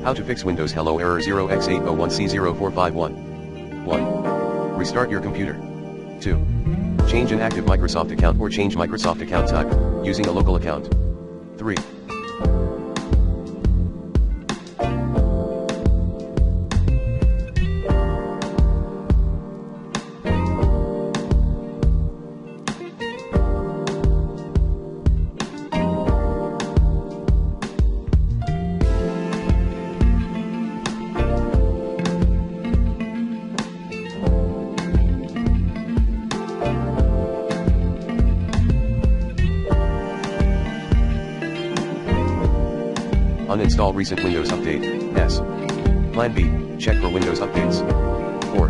How to fix Windows Hello error 0x801c0451. 1. Restart your computer. 2. Change an active Microsoft account or change Microsoft account type, using a local account. 3. Uninstall recent Windows update, S. Plan B, check for Windows updates. 4.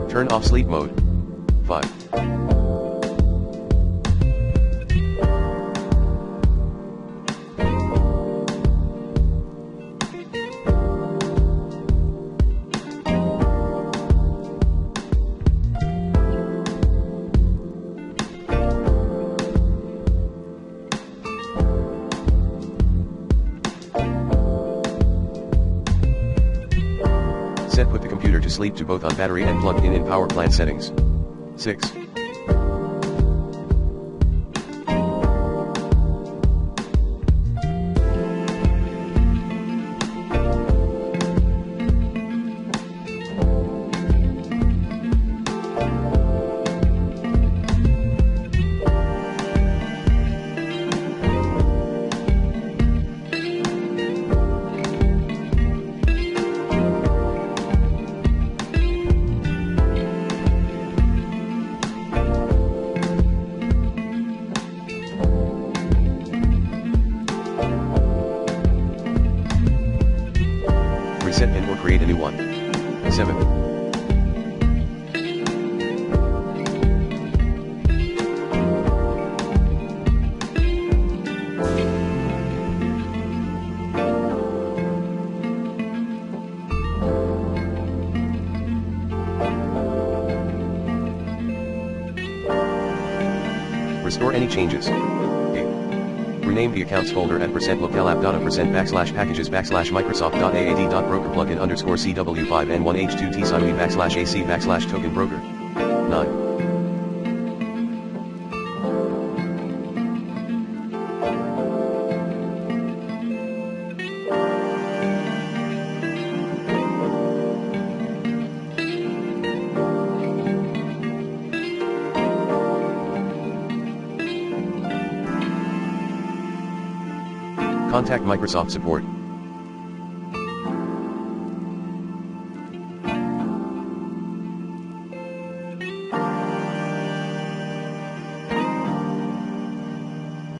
Turn off sleep mode. 5. Set put the computer to sleep to both on battery and plugged in power plant settings. 6. Reset and or create a new one. 7. Restore any changes. 8. Rename the accounts folder at %localapp.%packages/microsoft.aad.broker plugin_c_cw5n1h2t/ac/token broker. 9. Contact Microsoft support.